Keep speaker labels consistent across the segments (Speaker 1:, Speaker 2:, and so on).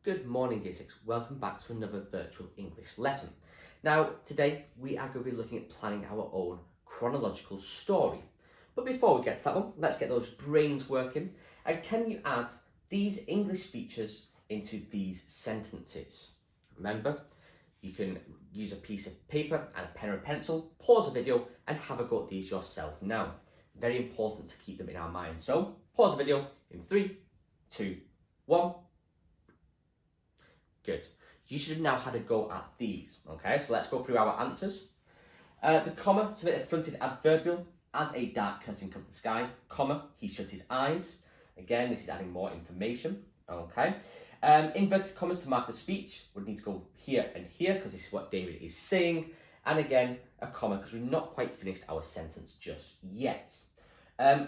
Speaker 1: Good morning, Year 6. Welcome back to another virtual English lesson. Now, today we are going to be looking at planning our own chronological story. But before we get to that one, let's get those brains working. And can you add these English features into these sentences? Remember, you can use a piece of paper and a pen or a pencil, pause the video and have a go at these yourself now. Very important to keep them in our mind. So, pause the video in 3, 2, 1. Good. You should have now had a go at these. Okay, so let's go through our answers. The comma to the fronted adverbial, as a dark curtain covered the sky, comma, he shut his eyes. Again, this is adding more information. Okay. Inverted commas to mark the speech would need to go here and here because this is what David is saying. And again, a comma because we've not quite finished our sentence just yet.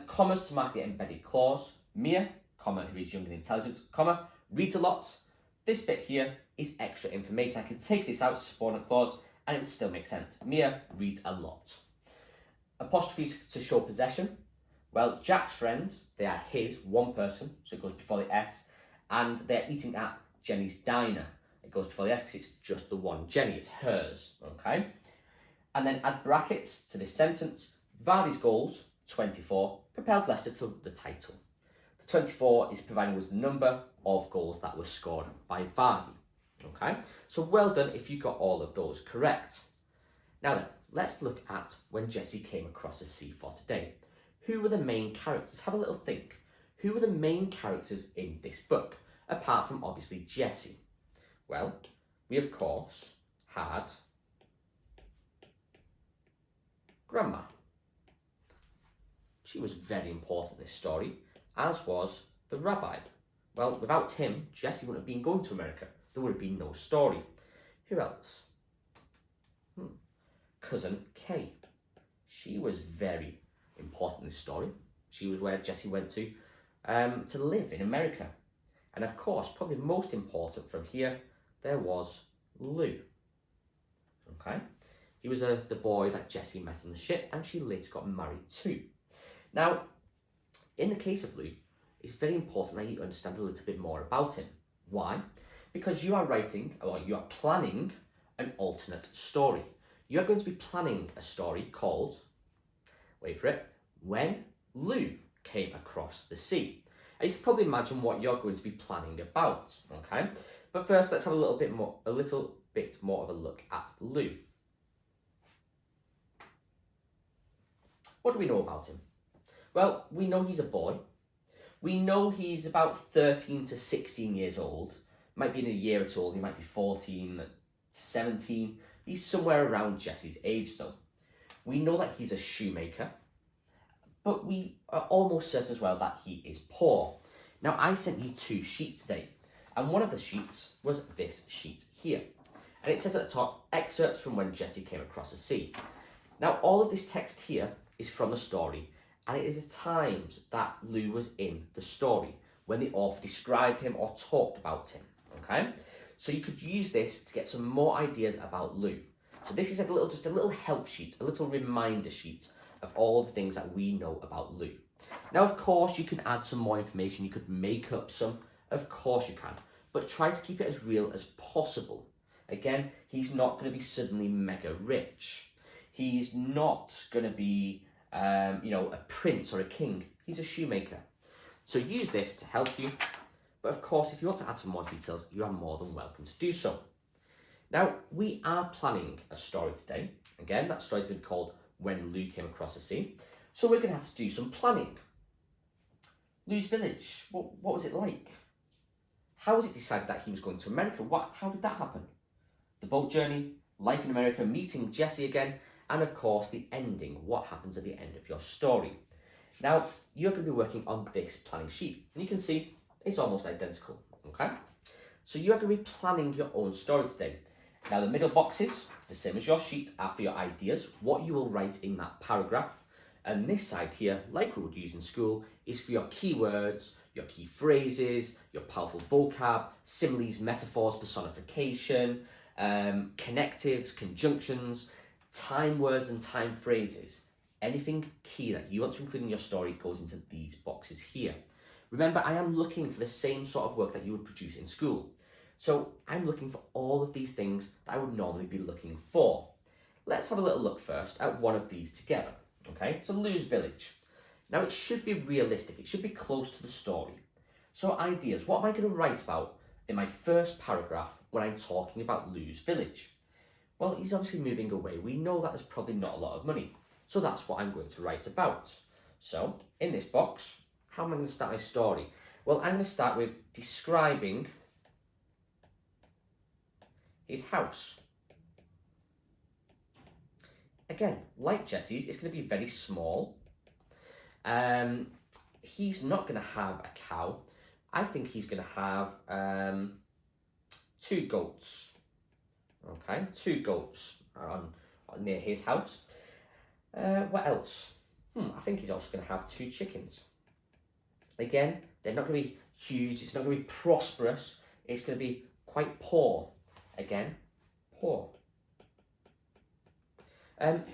Speaker 1: Commas to mark the embedded clause. Mia, comma, who is young and intelligent, comma, reads a lot. This bit here is extra information. I could take this out, spawn a clause, and it would still make sense. Mia reads a lot. Apostrophes to show possession. Well, Jack's friends, they are his, one person, so it goes before the S, and they're eating at Jenny's diner. It goes before the S because it's just the one Jenny, it's hers, okay? And then add brackets to this sentence. Vardy's goals, 24, propelled Leicester to the title. The 24 is providing us the number of goals that were scored by Vardy. Okay, so well done if you got all of those correct. Now then, let's look at when Jessie came across the sea for today. Who were the main characters? Have a little think. Who were the main characters in this book, apart from obviously Jessie? Well, we of course had Grandma. She was very important in this story, as was the rabbi. Well, without him, Jessie wouldn't have been going to America. There would have been no story. Who else? Cousin Kay. She was very important in this story. She was where Jessie went to live in America. And of course, probably most important from here, there was Lou. Okay? He was the boy that Jessie met on the ship and she later got married to. Now, in the case of Lou, it's very important that you understand a little bit more about him. Why? Because you are writing, or you are planning an alternate story. You are going to be planning a story called, wait for it, When Lou Came Across the Sea. And you can probably imagine what you're going to be planning about, okay? But first, let's have a little bit more of a look at Lou. What do we know about him? Well, we know he's a boy. We know he's about 13 to 16 years old. Might be in a year or two old. He might be 14 to 17. He's somewhere around Jessie's age, though. We know that he's a shoemaker, but we are almost certain as well that he is poor. Now, I sent you 2 sheets today, and one of the sheets was this sheet here. And it says at the top, excerpts from when Jessie came across the sea. Now, all of this text here is from the story, and it is the times that Lou was in the story, when the author described him or talked about him, okay? So you could use this to get some more ideas about Lou. So this is like just a little help sheet, a little reminder sheet of all the things that we know about Lou. Now, of course, you can add some more information. You could make up some. Of course you can. But try to keep it as real as possible. Again, he's not going to be suddenly mega rich. He's not going to be a prince or a king. He's a shoemaker. So use this to help you. But of course, if you want to add some more details, you are more than welcome to do so. Now, we are planning a story today. Again, that story is going to be called When Lou Came Across the Sea. So we're going to have to do some planning. Lou's village, what was it like? How was it decided that he was going to America? How did that happen? The boat journey, life in America, meeting Jessie again, and of course the ending, what happens at the end of your story. Now, you're going to be working on this planning sheet, and you can see it's almost identical, okay? So you are going to be planning your own story today. Now, the middle boxes, the same as your sheet, are for your ideas, what you will write in that paragraph. And this side here, like we would use in school, is for your keywords, your key phrases, your powerful vocab, similes, metaphors, personification, connectives, conjunctions, time words and time phrases. Anything key that you want to include in your story goes into these boxes here. Remember, I am looking for the same sort of work that you would produce in school. So I'm looking for all of these things that I would normally be looking for. Let's have a little look first at one of these together. Okay, so Lou's Village. Now it should be realistic, it should be close to the story. So ideas, what am I going to write about in my first paragraph when I'm talking about Lou's Village? Well, he's obviously moving away. We know that there's probably not a lot of money. So that's what I'm going to write about. So in this box, how am I going to start my story? Well, I'm going to start with describing his house. Again, like Jesse's, it's going to be very small. He's not going to have a cow. I think he's going to have 2 goats. Okay, 2 goats on near his house. What else? I think he's also going to have 2 chickens. Again, they're not going to be huge. It's not going to be prosperous. It's going to be quite poor. Again, poor.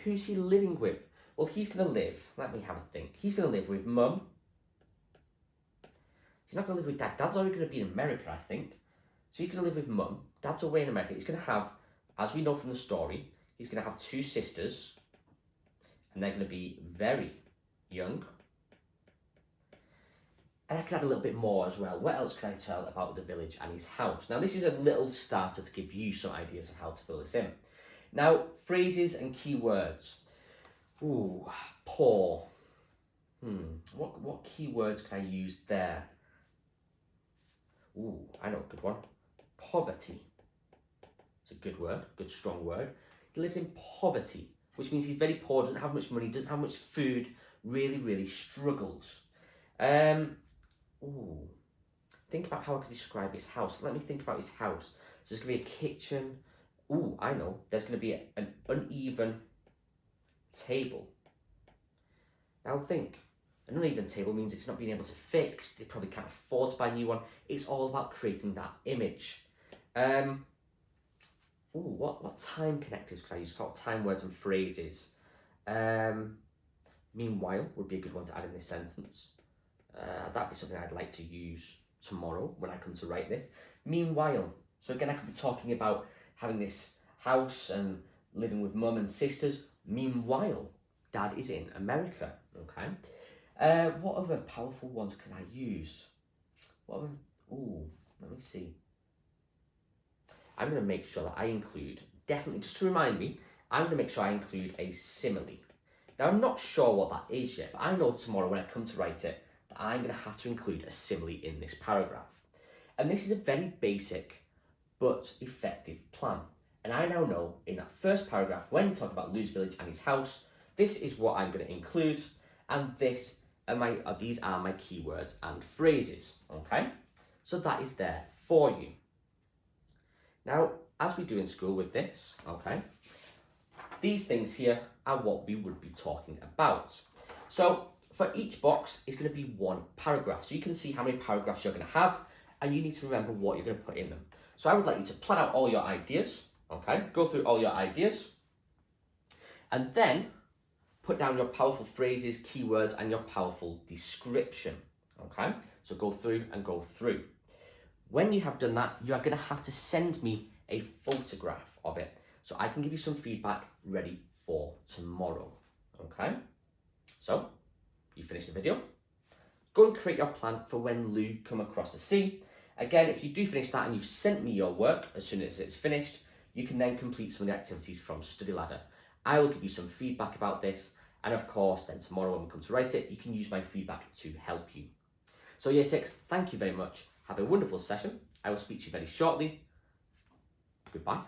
Speaker 1: Who's he living with? Well, he's going to live, let me have a think. He's going to live with Mum. He's not going to live with Dad. Dad's already going to be in America, I think. So he's going to live with Mum. Dad's away in America. He's going to have, as we know from the story, he's going to have 2 sisters. And they're going to be very young. And I can add a little bit more as well. What else can I tell about the village and his house? Now, this is a little starter to give you some ideas of how to fill this in. Now, phrases and keywords. Ooh, poor. What keywords can I use there? Ooh, I know a good one. Poverty. It's a good word, good strong word. He lives in poverty, which means he's very poor, doesn't have much money, doesn't have much food, really struggles. Think about how I could describe his house. Let me think about his house. So there's going to be a kitchen. I know. There's going to be an uneven table. Now think. An uneven table means it's not being able to fix. They probably can't afford to buy a new one. It's all about creating that image. What time connectors could I use? Sort of time words and phrases. Meanwhile would be a good one to add in this sentence. That'd be something I'd like to use tomorrow when I come to write this. Meanwhile. So again, I could be talking about having this house and living with Mum and sisters. Meanwhile, Dad is in America. Okay. What other powerful ones can I use? Let me see. I'm going to make sure that I include, definitely, just to remind me, I'm going to make sure I include a simile. Now, I'm not sure what that is yet, but I know tomorrow when I come to write it, that I'm going to have to include a simile in this paragraph. And this is a very basic but effective plan. And I now know in that first paragraph, when we talk about Lou's Village and his house, this is what I'm going to include, and these are my keywords and phrases, okay? So that is there for you. Now, as we do in school with this, okay, these things here are what we would be talking about. So for each box is going to be 1 paragraph. So you can see how many paragraphs you're going to have, and you need to remember what you're going to put in them. So I would like you to plan out all your ideas, okay? Go through all your ideas, and then put down your powerful phrases, keywords, and your powerful description, okay? So go through and go through. When you have done that, you are going to have to send me a photograph of it so I can give you some feedback ready for tomorrow, okay? So, you finish the video. Go and create your plan for when Lou come across the sea. Again, if you do finish that and you've sent me your work as soon as it's finished, you can then complete some of the activities from Study Ladder. I will give you some feedback about this, and of course, then tomorrow when we come to write it, you can use my feedback to help you. So Year 6, thank you very much. Have a wonderful session. I will speak to you very shortly. Goodbye.